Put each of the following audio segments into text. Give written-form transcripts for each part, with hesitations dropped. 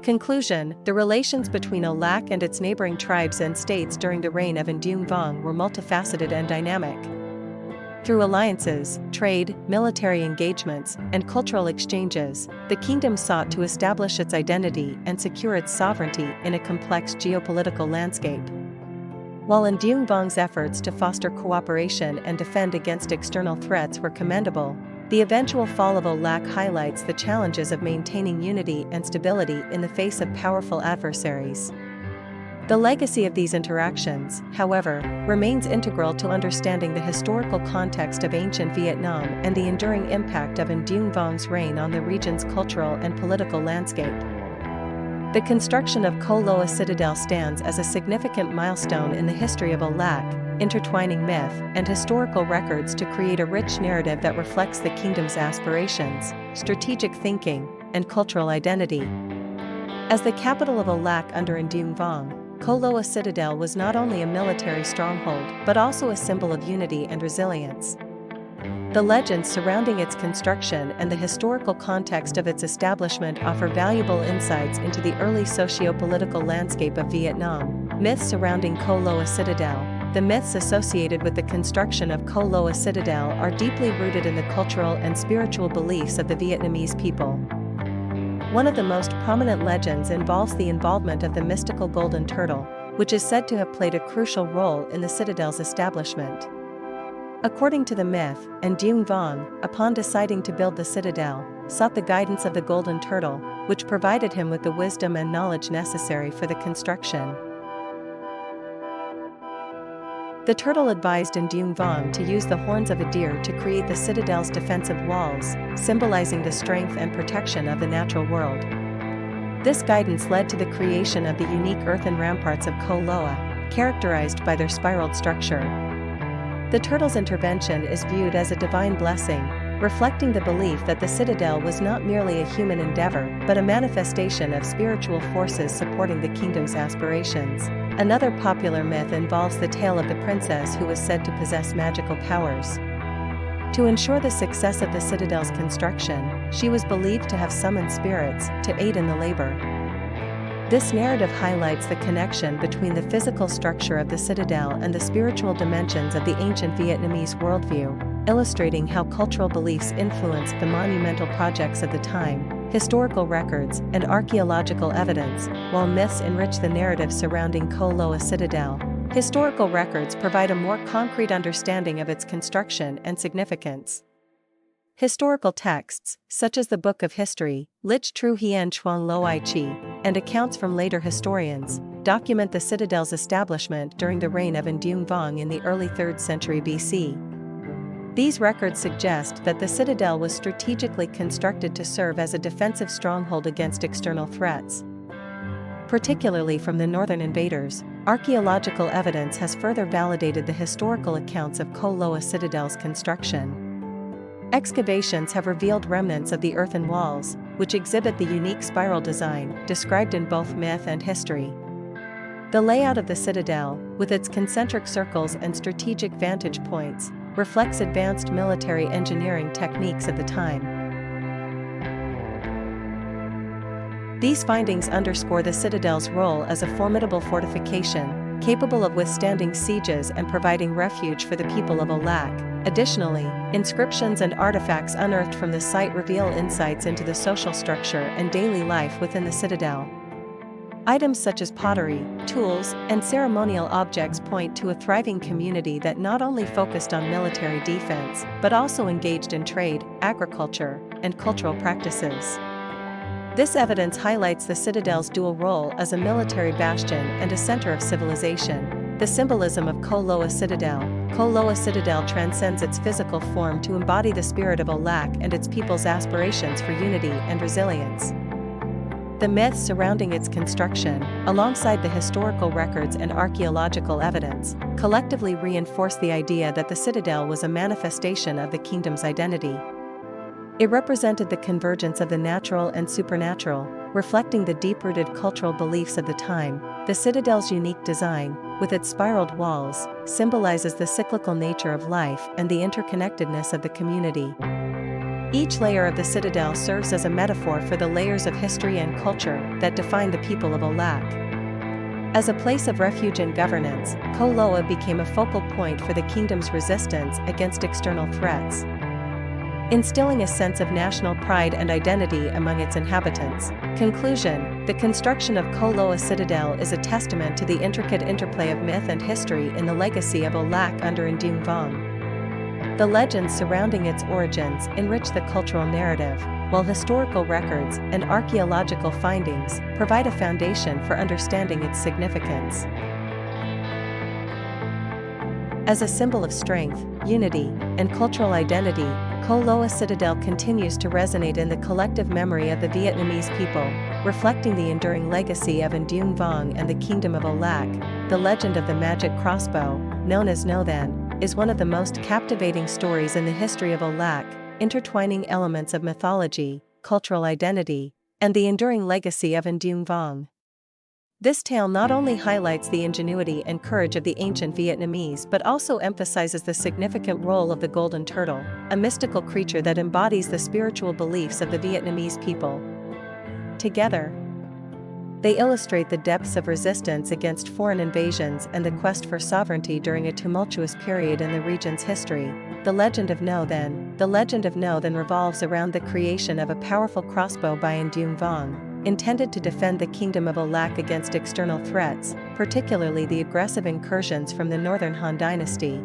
Conclusion: the relations between Âu Lạc and its neighboring tribes and states during the reign of Ndung Vong were multifaceted and dynamic. Through alliances, trade, military engagements, and cultural exchanges, the kingdom sought to establish its identity and secure its sovereignty in a complex geopolitical landscape. While Ndung Vong's efforts to foster cooperation and defend against external threats were commendable, the eventual fall of Âu Lạc highlights the challenges of maintaining unity and stability in the face of powerful adversaries. The legacy of these interactions, however, remains integral to understanding the historical context of ancient Vietnam and the enduring impact of Ndung Vong's reign on the region's cultural and political landscape. The construction of Co Loa Citadel stands as a significant milestone in the history of Âu Lạc, intertwining myth and historical records to create a rich narrative that reflects the kingdom's aspirations, strategic thinking, and cultural identity. As the capital of Âu Lạc under Ndung Vong, Co Loa Citadel was not only a military stronghold but also a symbol of unity and resilience. The legends surrounding its construction and the historical context of its establishment offer valuable insights into the early socio-political landscape of Vietnam. Myths surrounding Co Loa Citadel. The myths associated with the construction of Co Loa Citadel are deeply rooted in the cultural and spiritual beliefs of the Vietnamese people. One of the most prominent legends involves the involvement of the mystical golden turtle, which is said to have played a crucial role in the citadel's establishment. According to the myth, Ndung Vong, upon deciding to build the citadel, sought the guidance of the golden turtle, which provided him with the wisdom and knowledge necessary for the construction. The turtle advised Ndung Vong to use the horns of a deer to create the citadel's defensive walls, symbolizing the strength and protection of the natural world. This guidance led to the creation of the unique earthen ramparts of Co Loa, characterized by their spiraled structure. The turtle's intervention is viewed as a divine blessing, reflecting the belief that the citadel was not merely a human endeavor but a manifestation of spiritual forces supporting the kingdom's aspirations. Another popular myth involves the tale of the princess who was said to possess magical powers. To ensure the success of the citadel's construction, she was believed to have summoned spirits to aid in the labor. This narrative highlights the connection between the physical structure of the citadel and the spiritual dimensions of the ancient Vietnamese worldview, illustrating how cultural beliefs influenced the monumental projects of the time. Historical records and archaeological evidence, while myths enrich the narrative surrounding Co Loa Citadel, historical records provide a more concrete understanding of its construction and significance. Historical texts, such as the Book of History, Lich Tru Hien Chuang Loi Chi, and accounts from later historians, document the citadel's establishment during the reign of Ndung Vong in the early 3rd century BC. These records suggest that the citadel was strategically constructed to serve as a defensive stronghold against external threats. Particularly from the northern invaders, archaeological evidence has further validated the historical accounts of Co Loa Citadel's construction. Excavations have revealed remnants of the earthen walls, which exhibit the unique spiral design described in both myth and history. The layout of the citadel, with its concentric circles and strategic vantage points, reflects advanced military engineering techniques at the time. These findings underscore the citadel's role as a formidable fortification, capable of withstanding sieges and providing refuge for the people of Âu Lạc. Additionally, inscriptions and artifacts unearthed from the site reveal insights into the social structure and daily life within the citadel. Items such as pottery, tools, and ceremonial objects point to a thriving community that not only focused on military defense but also engaged in trade, agriculture, and cultural practices. This evidence highlights the citadel's dual role as a military bastion and a center of civilization. The symbolism of Co Loa Citadel. Co Loa Citadel transcends its physical form to embody the spirit of Âu Lạc and its people's aspirations for unity and resilience. The myths surrounding its construction, alongside the historical records and archaeological evidence, collectively reinforce the idea that the citadel was a manifestation of the kingdom's identity. It represented the convergence of the natural and supernatural, reflecting the deep-rooted cultural beliefs of the time. The citadel's unique design, with its spiraled walls, symbolizes the cyclical nature of life and the interconnectedness of the community. Each layer of the citadel serves as a metaphor for the layers of history and culture that define the people of Âu Lạc. As a place of refuge and governance, Koh Loa became a focal point for the kingdom's resistance against external threats, instilling a sense of national pride and identity among its inhabitants. Conclusion: the construction of Koh Loa Citadel is a testament to the intricate interplay of myth and history in the legacy of Âu Lạc under Ndung Vong. The legends surrounding its origins enrich the cultural narrative, while historical records and archaeological findings provide a foundation for understanding its significance. As a symbol of strength, unity, and cultural identity, Koh Loa Citadel continues to resonate in the collective memory of the Vietnamese people, reflecting the enduring legacy of Ndung Vong and the Kingdom of Âu Lạc. The legend of the magic crossbow, known as No Then, is one of the most captivating stories in the history of Âu Lạc, intertwining elements of mythology, cultural identity, and the enduring legacy of Ndung Vong. This tale not only highlights the ingenuity and courage of the ancient Vietnamese but also emphasizes the significant role of the golden turtle, a mystical creature that embodies the spiritual beliefs of the Vietnamese people. Together, they illustrate the depths of resistance against foreign invasions and the quest for sovereignty during a tumultuous period in the region's history. The legend of No Then revolves around the creation of a powerful crossbow by Ndung Vong, intended to defend the Kingdom of Âu Lạc against external threats, particularly the aggressive incursions from the Northern Han Dynasty.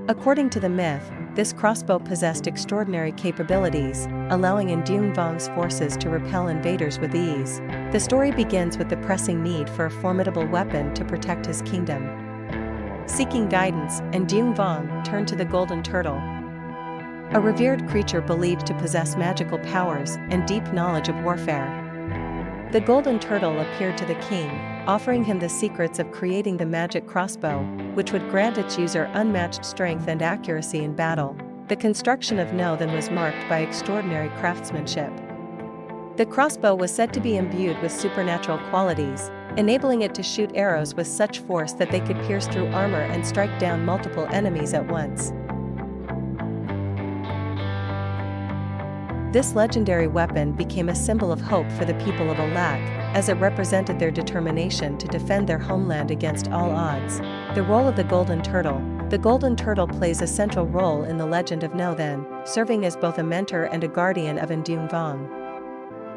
According to the myth, this crossbow possessed extraordinary capabilities, allowing Ndung Vong's forces to repel invaders with ease. The story begins with the pressing need for a formidable weapon to protect his kingdom. Seeking guidance, Ndung Vong turned to the golden turtle, a revered creature believed to possess magical powers and deep knowledge of warfare. The golden turtle appeared to the king, offering him the secrets of creating the magic crossbow, which would grant its user unmatched strength and accuracy in battle. The construction of No Then was marked by extraordinary craftsmanship. The crossbow was said to be imbued with supernatural qualities, enabling it to shoot arrows with such force that they could pierce through armor and strike down multiple enemies at once. This legendary weapon became a symbol of hope for the people of Âu Lạc, as it represented their determination to defend their homeland against all odds. The role of the golden turtle. The golden turtle plays a central role in the legend of No Then, serving as both a mentor and a guardian of Ndung Vong.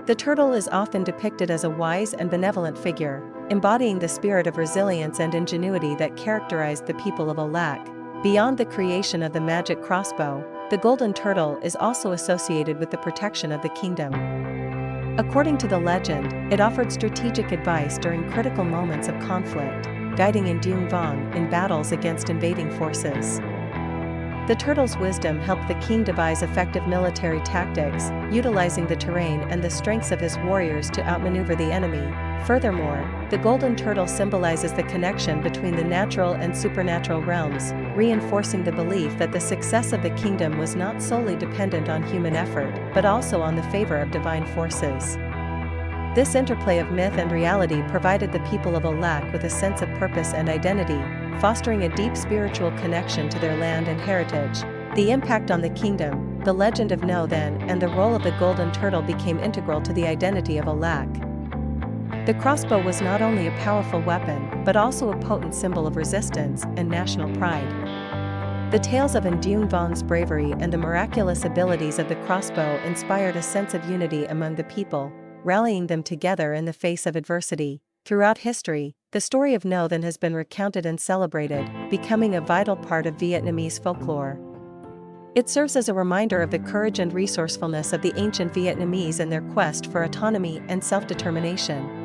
The turtle is often depicted as a wise and benevolent figure, embodying the spirit of resilience and ingenuity that characterized the people of Âu Lạc. Beyond the creation of the magic crossbow, the golden turtle is also associated with the protection of the kingdom. According to the legend, it offered strategic advice during critical moments of conflict, guiding Ndung Vong in battles against invading forces. The turtle's wisdom helped the king devise effective military tactics, utilizing the terrain and the strengths of his warriors to outmaneuver the enemy. Furthermore, the golden turtle symbolizes the connection between the natural and supernatural realms, reinforcing the belief that the success of the kingdom was not solely dependent on human effort, but also on the favor of divine forces. This interplay of myth and reality provided the people of Âu Lạc with a sense of purpose and identity, fostering a deep spiritual connection to their land and heritage. The impact on the kingdom, the legend of No Then, and the role of the golden turtle became integral to the identity of Âu Lạc. The crossbow was not only a powerful weapon, but also a potent symbol of resistance and national pride. The tales of Ndung Vong's bravery and the miraculous abilities of the crossbow inspired a sense of unity among the people, rallying them together in the face of adversity. Throughout history, the story of No Then has been recounted and celebrated, becoming a vital part of Vietnamese folklore. It serves as a reminder of the courage and resourcefulness of the ancient Vietnamese in their quest for autonomy and self-determination.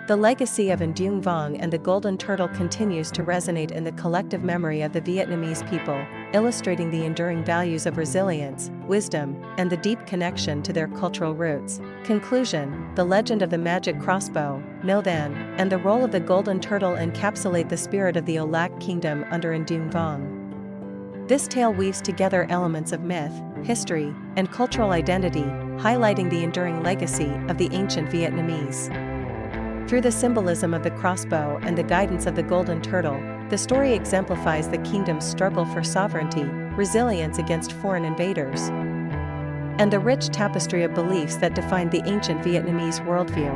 The legacy of Ndung Vong and the golden turtle continues to resonate in the collective memory of the Vietnamese people, illustrating the enduring values of resilience, wisdom, and the deep connection to their cultural roots. Conclusion: the legend of the magic crossbow, No Then, and the role of the golden turtle encapsulate the spirit of the Âu Lạc kingdom under Ndung Vong. This tale weaves together elements of myth, history, and cultural identity, highlighting the enduring legacy of the ancient Vietnamese. Through the symbolism of the crossbow and the guidance of the golden turtle, the story exemplifies the kingdom's struggle for sovereignty, resilience against foreign invaders, and the rich tapestry of beliefs that defined the ancient Vietnamese worldview.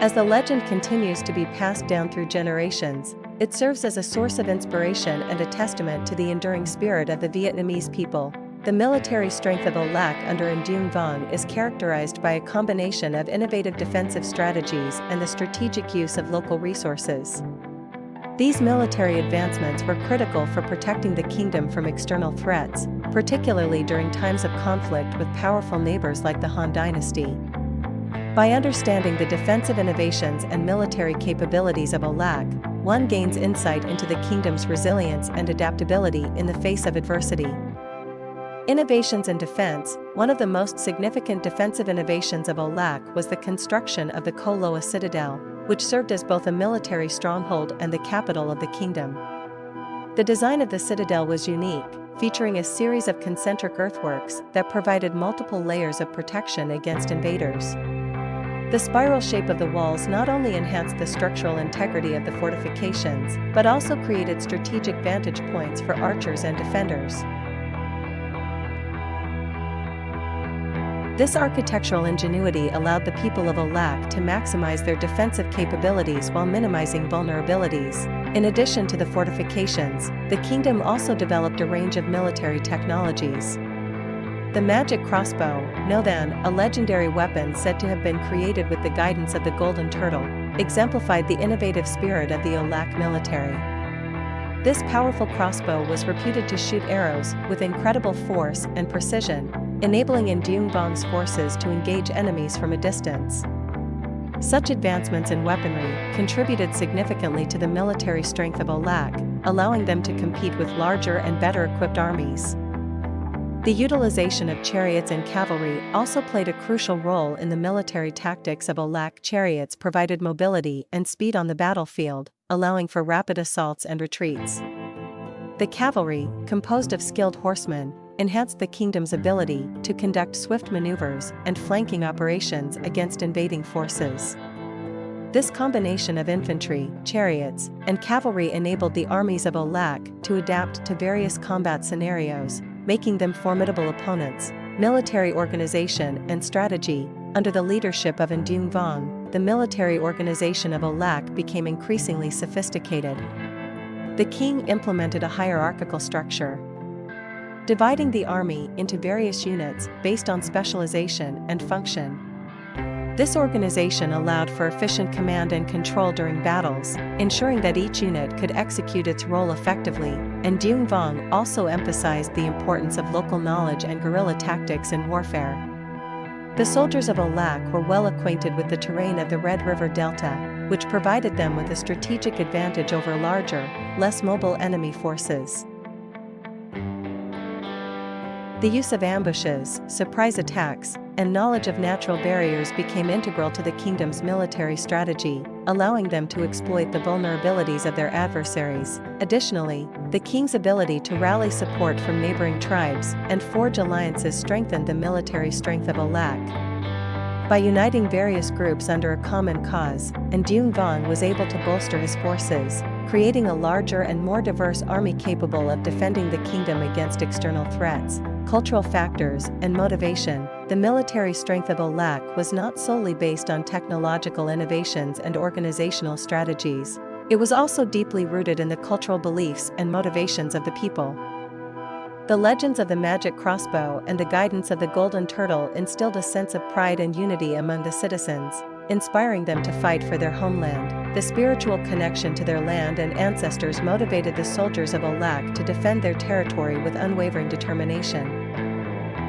As the legend continues to be passed down through generations, it serves as a source of inspiration and a testament to the enduring spirit of the Vietnamese people. The military strength of Âu Lạc under Nguyen Vuong is characterized by a combination of innovative defensive strategies and the strategic use of local resources. These military advancements were critical for protecting the kingdom from external threats, particularly during times of conflict with powerful neighbors like the Han Dynasty. By understanding the defensive innovations and military capabilities of Âu Lạc, one gains insight into the kingdom's resilience and adaptability in the face of adversity. Innovations in defense. One of the most significant defensive innovations of Âu Lạc was the construction of the Ko Loa citadel, which served as both a military stronghold and the capital of the kingdom. The design of the citadel was unique, featuring a series of concentric earthworks that provided multiple layers of protection against invaders. The spiral shape of the walls not only enhanced the structural integrity of the fortifications, but also created strategic vantage points for archers and defenders. This architectural ingenuity allowed the people of Âu Lạc to maximize their defensive capabilities while minimizing vulnerabilities. In addition to the fortifications, the kingdom also developed a range of military technologies. The magic crossbow, a legendary weapon said to have been created with the guidance of the golden turtle, exemplified the innovative spirit of the Âu Lạc military. This powerful crossbow was reputed to shoot arrows with incredible force and precision, enabling Nguyen Vuong's forces to engage enemies from a distance. Such advancements in weaponry contributed significantly to the military strength of Âu Lạc, allowing them to compete with larger and better equipped armies. The utilization of chariots and cavalry also played a crucial role in the military tactics of Âu Lạc. Chariots provided mobility and speed on the battlefield, allowing for rapid assaults and retreats. The cavalry, composed of skilled horsemen, enhanced the kingdom's ability to conduct swift maneuvers and flanking operations against invading forces. This combination of infantry, chariots, and cavalry enabled the armies of Âu Lạc to adapt to various combat scenarios, making them formidable opponents. Military organization and strategy. Under the leadership of Nguyen Vuong, the military organization of Âu Lạc became increasingly sophisticated. The king implemented a hierarchical structure, dividing the army into various units based on specialization and function. This organization allowed for efficient command and control during battles, ensuring that each unit could execute its role effectively, and Nguyen Vuong also emphasized the importance of local knowledge and guerrilla tactics in warfare. The soldiers of Âu Lạc were well acquainted with the terrain of the Red River Delta, which provided them with a strategic advantage over larger, less mobile enemy forces. The use of ambushes, surprise attacks, and knowledge of natural barriers became integral to the kingdom's military strategy, allowing them to exploit the vulnerabilities of their adversaries. Additionally, the king's ability to rally support from neighboring tribes and forge alliances strengthened the military strength of Âu Lạc. By uniting various groups under a common cause, Nguyen Vuong was able to bolster his forces, creating a larger and more diverse army capable of defending the kingdom against external threats. Cultural factors and motivation. The military strength of Âu Lạc was not solely based on technological innovations and organizational strategies. It was also deeply rooted in the cultural beliefs and motivations of the people. The legends of the magic crossbow and the guidance of the golden turtle instilled a sense of pride and unity among the citizens, inspiring them to fight for their homeland. The spiritual connection to their land and ancestors motivated the soldiers of Âu Lạc to defend their territory with unwavering determination.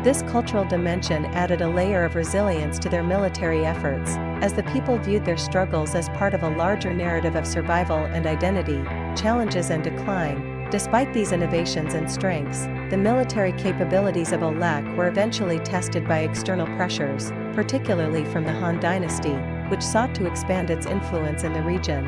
This cultural dimension added a layer of resilience to their military efforts, as the people viewed their struggles as part of a larger narrative of survival and identity, challenges and decline. Despite these innovations and strengths, the military capabilities of Âu Lạc were eventually tested by external pressures, particularly from the Han Dynasty, which sought to expand its influence in the region.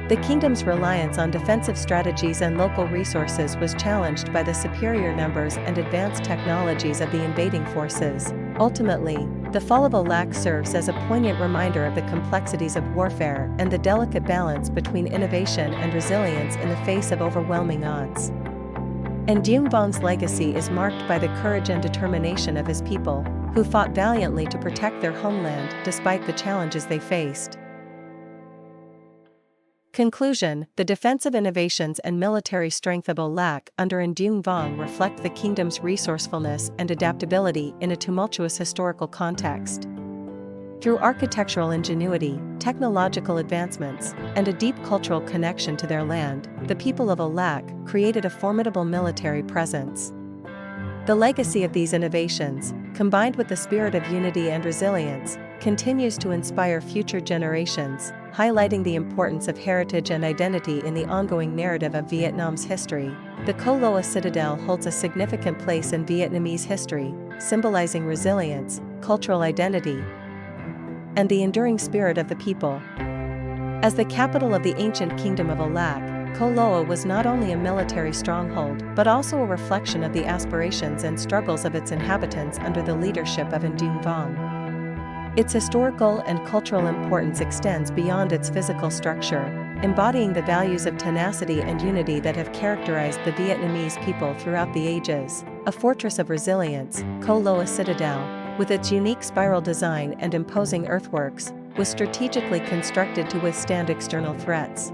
The kingdom's reliance on defensive strategies and local resources was challenged by the superior numbers and advanced technologies of the invading forces. Ultimately, the fall of Âu Lạc serves as a poignant reminder of the complexities of warfare and the delicate balance between innovation and resilience in the face of overwhelming odds. And Duong Vong's legacy is marked by the courage and determination of his people, who fought valiantly to protect their homeland despite the challenges they faced. Conclusion: the defensive innovations and military strength of Âu Lạc under Duong Vong reflect the kingdom's resourcefulness and adaptability in a tumultuous historical context. Through architectural ingenuity, technological advancements, and a deep cultural connection to their land, the people of Âu Lạc created a formidable military presence. The legacy of these innovations, combined with the spirit of unity and resilience, continues to inspire future generations, highlighting the importance of heritage and identity in the ongoing narrative of Vietnam's history. The Co Loa Citadel holds a significant place in Vietnamese history, symbolizing resilience, cultural identity, and the enduring spirit of the people. As the capital of the ancient kingdom of Âu Lạc, Co Loa was not only a military stronghold but also a reflection of the aspirations and struggles of its inhabitants under the leadership of Duong Vong. Its historical and cultural importance extends beyond its physical structure, embodying the values of tenacity and unity that have characterized the Vietnamese people throughout the ages. A fortress of resilience, Co Loa Citadel, with its unique spiral design and imposing earthworks, was strategically constructed to withstand external threats.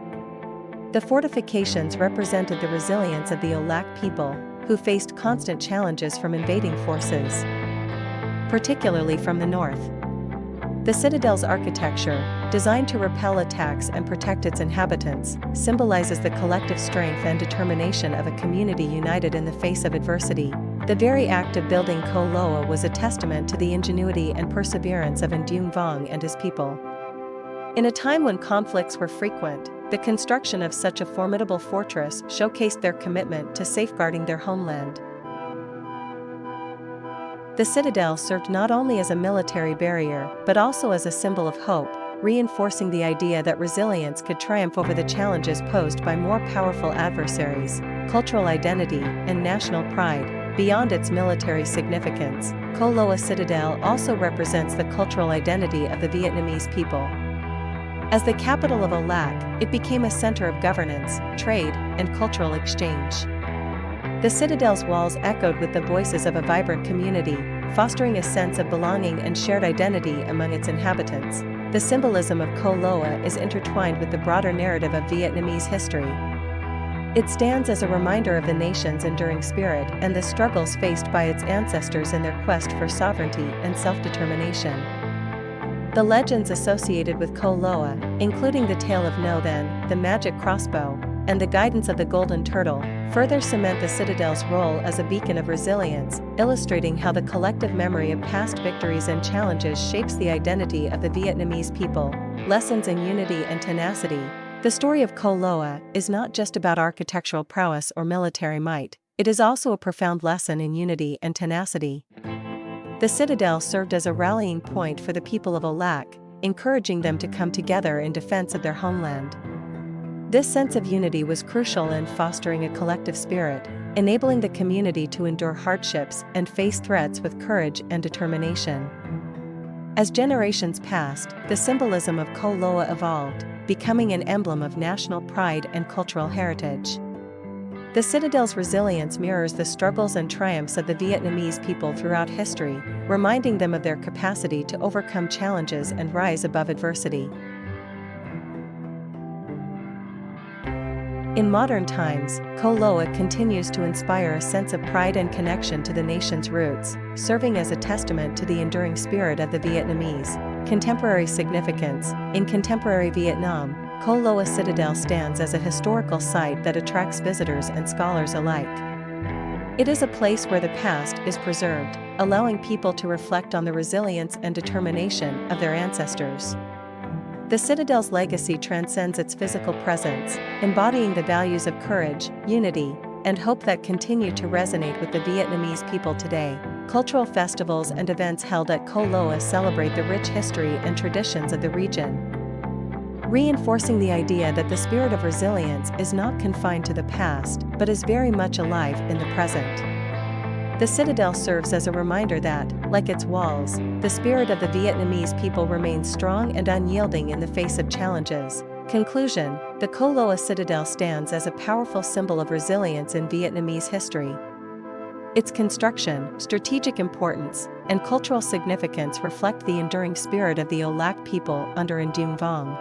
The fortifications represented the resilience of the Âu Lạc people, who faced constant challenges from invading forces, particularly from the north. The citadel's architecture, designed to repel attacks and protect its inhabitants, symbolizes the collective strength and determination of a community united in the face of adversity. The very act of building Co Loa was a testament to the ingenuity and perseverance of Duong Vong and his people. In a time when conflicts were frequent, the construction of such a formidable fortress showcased their commitment to safeguarding their homeland. The citadel served not only as a military barrier but also as a symbol of hope, reinforcing the idea that resilience could triumph over the challenges posed by more powerful adversaries. Cultural identity and national pride. Beyond its military significance, Co Loa Citadel also represents the cultural identity of the Vietnamese people. As the capital of Âu Lạc, it became a center of governance, trade, and cultural exchange. The citadel's walls echoed with the voices of a vibrant community, fostering a sense of belonging and shared identity among its inhabitants. The symbolism of Co Loa is intertwined with the broader narrative of Vietnamese history. It stands as a reminder of the nation's enduring spirit and the struggles faced by its ancestors in their quest for sovereignty and self-determination. The legends associated with Co Loa, including the tale of No Then, the magic crossbow, and the guidance of the golden turtle, further cement the citadel's role as a beacon of resilience, illustrating how the collective memory of past victories and challenges shapes the identity of the Vietnamese people. Lessons in unity and tenacity. The story of Co Loa is not just about architectural prowess or military might, it is also a profound lesson in unity and tenacity. The citadel served as a rallying point for the people of Âu Lạc, encouraging them to come together in defense of their homeland. This sense of unity was crucial in fostering a collective spirit, enabling the community to endure hardships and face threats with courage and determination. As generations passed, the symbolism of Co Loa evolved, becoming an emblem of national pride and cultural heritage. The citadel's resilience mirrors the struggles and triumphs of the Vietnamese people throughout history, reminding them of their capacity to overcome challenges and rise above adversity. In modern times, Co Loa continues to inspire a sense of pride and connection to the nation's roots, serving as a testament to the enduring spirit of the Vietnamese. Contemporary significance. In contemporary Vietnam, Co Loa Citadel stands as a historical site that attracts visitors and scholars alike. It is a place where the past is preserved, allowing people to reflect on the resilience and determination of their ancestors. The citadel's legacy transcends its physical presence, embodying the values of courage, unity, and hope that continue to resonate with the Vietnamese people today. Cultural festivals and events held at Co Loa celebrate the rich history and traditions of the region, reinforcing the idea that the spirit of resilience is not confined to the past but is very much alive in the present. The citadel serves as a reminder that, like its walls, the spirit of the Vietnamese people remains strong and unyielding in the face of challenges. Conclusion. The Ko Loa citadel stands as a powerful symbol of resilience in Vietnamese history. Its construction, strategic importance, and cultural significance reflect the enduring spirit of the Âu Lạc people under Ndung Vong.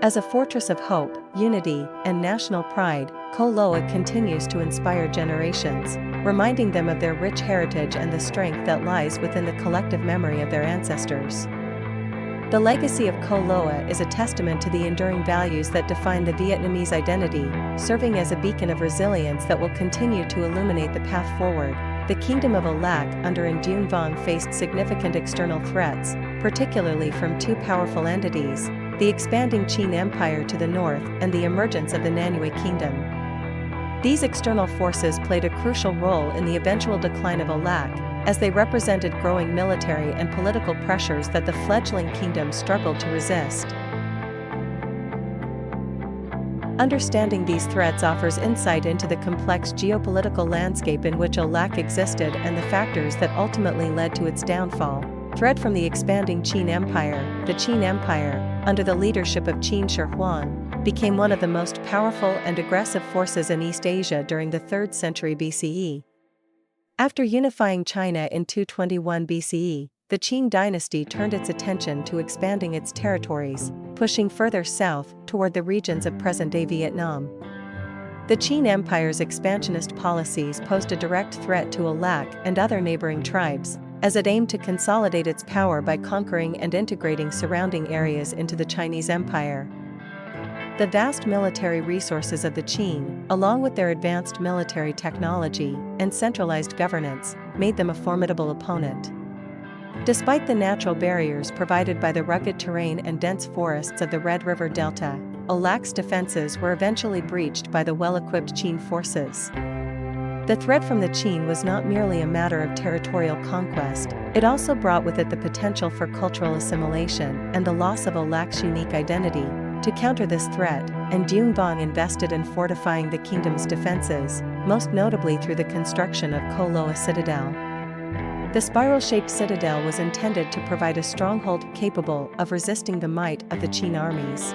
As a fortress of hope, unity, and national pride, Ko Loa continues to inspire generations, reminding them of their rich heritage and the strength that lies within the collective memory of their ancestors. The legacy of Ko Loa is a testament to the enduring values that define the Vietnamese identity, serving as a beacon of resilience that will continue to illuminate the path forward. The Kingdom of Âu Lạc under Ndung Vong faced significant external threats, particularly from two powerful entities, the expanding Qing Empire to the north and the emergence of the Nanue Kingdom. These external forces played a crucial role in the eventual decline of Âu Lạc, as they represented growing military and political pressures that the fledgling kingdom struggled to resist. Understanding these threats offers insight into the complex geopolitical landscape in which Âu Lạc existed and the factors that ultimately led to its downfall. Threat from the expanding Qing Empire. The Qing Empire, under the leadership of Qin Shi Huang, became one of the most powerful and aggressive forces in East Asia during the 3rd century BCE. After unifying China in 221 BCE, the Qing dynasty turned its attention to expanding its territories, pushing further south toward the regions of present-day Vietnam. The Qing Empire's expansionist policies posed a direct threat to Âu Lạc and other neighboring tribes, as it aimed to consolidate its power by conquering and integrating surrounding areas into the Chinese Empire. The vast military resources of the Qing, along with their advanced military technology and centralized governance, made them a formidable opponent. Despite the natural barriers provided by the rugged terrain and dense forests of the Red River Delta, Âu Lac's defenses were eventually breached by the well-equipped Qing forces. The threat from the Qing was not merely a matter of territorial conquest, it also brought with it the potential for cultural assimilation and the loss of Âu Lac's unique identity. To counter this threat, Ndung Vong invested in fortifying the kingdom's defenses, most notably through the construction of Ko Loa citadel. The spiral-shaped citadel was intended to provide a stronghold capable of resisting the might of the Qing armies.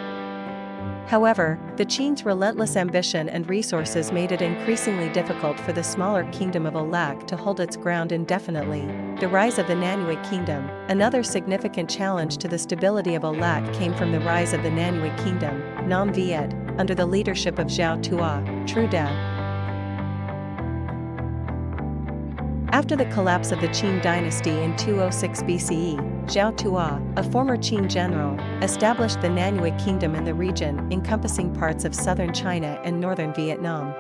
However, the Qing's relentless ambition and resources made it increasingly difficult for the smaller kingdom of Âu Lạc to hold its ground indefinitely. The rise of the Nanue Kingdom. Another significant challenge to the stability of Âu Lạc came from the rise of the Nanue Kingdom, Nam Viet, under the leadership of Zhao Tua, Truda. After the collapse of the Qing dynasty in 206 BCE, Zhao Tua, a former Qing general, established the Nanue Kingdom in the region encompassing parts of southern China and northern Vietnam.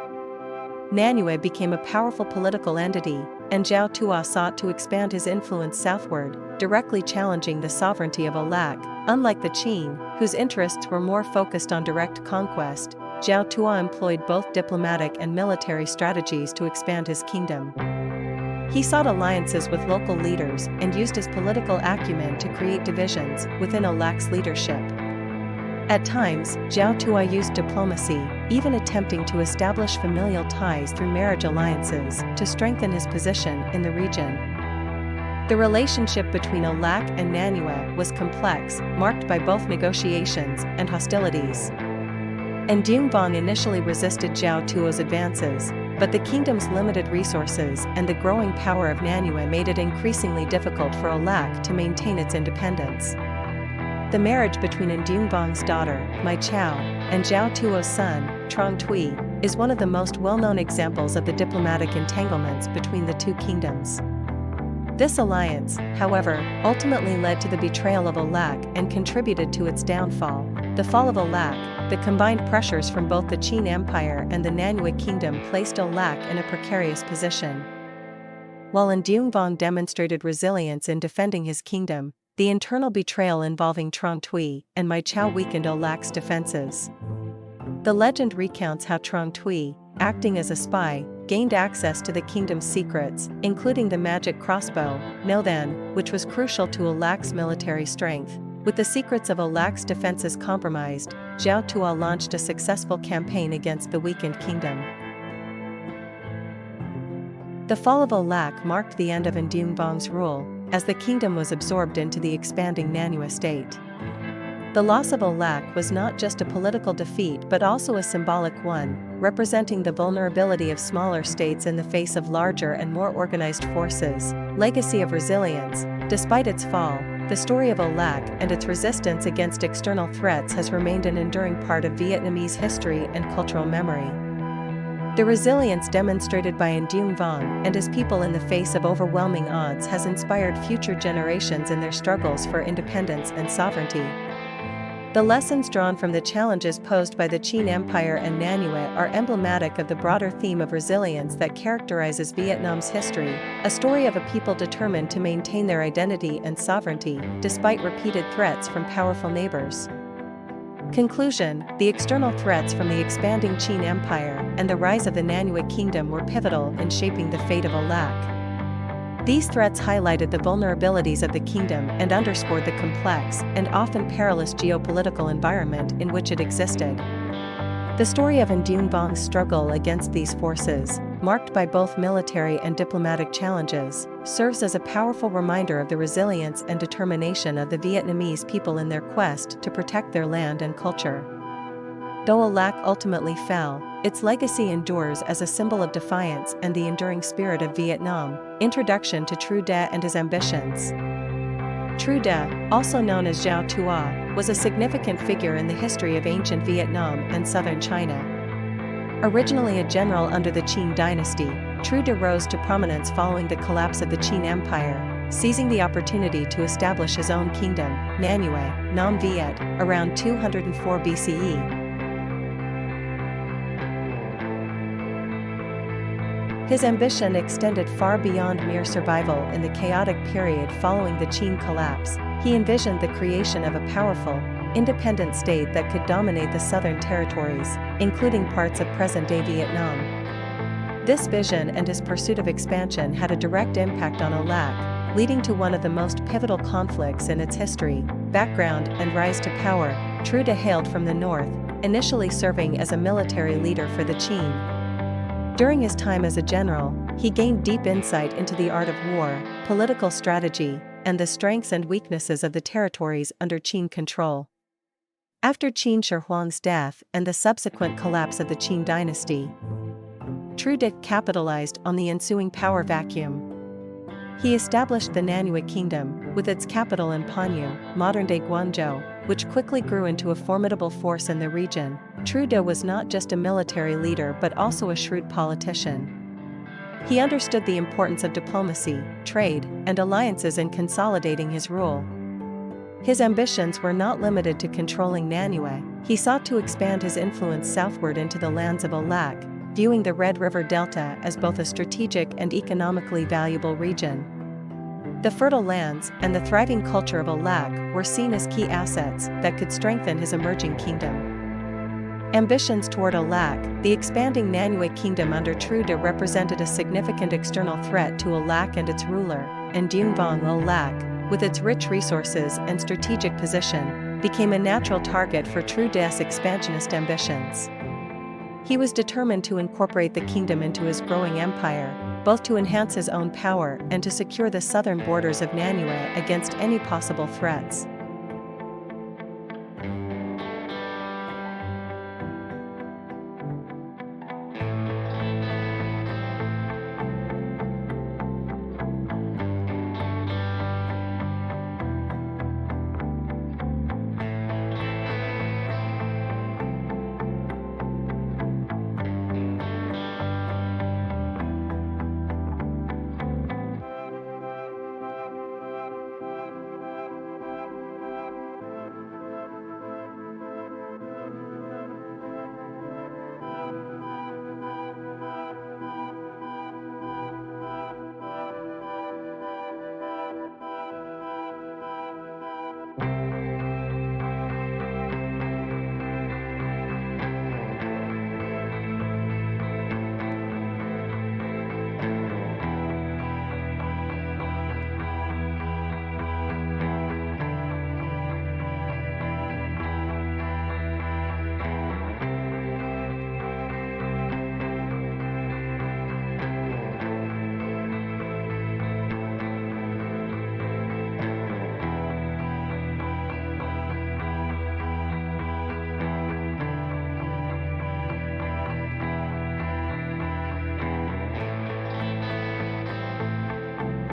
Nanue became a powerful political entity, and Zhao Tua sought to expand his influence southward, directly challenging the sovereignty of Âu Lạc. Unlike the Qing, whose interests were more focused on direct conquest, Zhao Tua employed both diplomatic and military strategies to expand his kingdom. He sought alliances with local leaders and used his political acumen to create divisions within Âu Lac's leadership. At times, Zhao Tua used diplomacy, even attempting to establish familial ties through marriage alliances to strengthen his position in the region. The relationship between Âu Lạc and Nanue was complex, marked by both negotiations and hostilities. Ndung Vong initially resisted Zhao Tua's advances, but the kingdom's limited resources and the growing power of Nanue made it increasingly difficult for Âu Lạc to maintain its independence. The marriage between Ndung Vong's daughter, My Chao, and Zhao Tua's son, Trong Tui, is one of the most well-known examples of the diplomatic entanglements between the two kingdoms. This alliance, however, ultimately led to the betrayal of Âu Lạc and contributed to its downfall. The fall of Âu Lạc, the combined pressures from both the Qing Empire and the Nanue Kingdom placed Âu Lạc in a precarious position. While Ndung Vong demonstrated resilience in defending his kingdom, the internal betrayal involving Trong Tui and My Chao weakened Âu Lac's defenses. The legend recounts how Trong Tui, acting as a spy, gained access to the kingdom's secrets, including the magic crossbow, No Then, which was crucial to Âu Lac's military strength. With the secrets of Âu Lac's defenses compromised, Zhao Tua launched a successful campaign against the weakened kingdom. The fall of Âu Lạc marked the end of Ndung Vong's rule, as the kingdom was absorbed into the expanding Nanue state. The loss of Âu Lạc was not just a political defeat but also a symbolic one, representing the vulnerability of smaller states in the face of larger and more organized forces. Legacy of resilience. Despite its fall, the story of Âu Lạc and its resistance against external threats has remained an enduring part of Vietnamese history and cultural memory. The resilience demonstrated by Nguyen Vuong and his people in the face of overwhelming odds has inspired future generations in their struggles for independence and sovereignty. The lessons drawn from the challenges posed by the Qing Empire and Nanuet are emblematic of the broader theme of resilience that characterizes Vietnam's history, a story of a people determined to maintain their identity and sovereignty, despite repeated threats from powerful neighbors. Conclusion. The external threats from the expanding Qing Empire and the rise of the Nanuet Kingdom were pivotal in shaping the fate of Âu Lạc. These threats highlighted the vulnerabilities of the kingdom and underscored the complex and often perilous geopolitical environment in which it existed. The story of Nguyen Vuong's struggle against these forces, marked by both military and diplomatic challenges, serves as a powerful reminder of the resilience and determination of the Vietnamese people in their quest to protect their land and culture. Though Âu Lạc ultimately fell, its legacy endures as a symbol of defiance and the enduring spirit of Vietnam. Introduction to Trudeau and his ambitions. Trudeau, also known as Zhao Tua, was a significant figure in the history of ancient Vietnam and southern China. Originally a general under the Qing dynasty, Trudeau rose to prominence following the collapse of the Qing Empire, seizing the opportunity to establish his own kingdom, Nanuet, Nam Viet, around 204 BCE. His ambition extended far beyond mere survival in the chaotic period following the Qing collapse. He envisioned the creation of a powerful, independent state that could dominate the southern territories, including parts of present-day Vietnam. This vision and his pursuit of expansion had a direct impact on Âu Lạc, leading to one of the most pivotal conflicts in its history. Background and rise to power. Trudeau hailed from the north, initially serving as a military leader for the Qing. During his time as a general, he gained deep insight into the art of war, political strategy, and the strengths and weaknesses of the territories under Qing control. After Qin Shi Huang's death and the subsequent collapse of the Qing dynasty, Trudeau capitalized on the ensuing power vacuum. He established the Nanuet Kingdom, with its capital in Panyu, modern-day Guangzhou, which quickly grew into a formidable force in the region. Trudeau was not just a military leader but also a shrewd politician. He understood the importance of diplomacy, trade, and alliances in consolidating his rule. His ambitions were not limited to controlling Nanuet. He sought to expand his influence southward into the lands of Âu Lạc, viewing the Red River Delta as both a strategic and economically valuable region. The fertile lands and the thriving culture of Âu Lạc were seen as key assets that could strengthen his emerging kingdom. Ambitions toward Âu Lạc. The expanding Nanuet Kingdom under Trudeau represented a significant external threat to Âu Lạc and its ruler, Nguyen Vuong. Âu Lạc, with its rich resources and strategic position, became a natural target for Trudeau's expansionist ambitions. He was determined to incorporate the kingdom into his growing empire, both to enhance his own power and to secure the southern borders of Nanuet against any possible threats.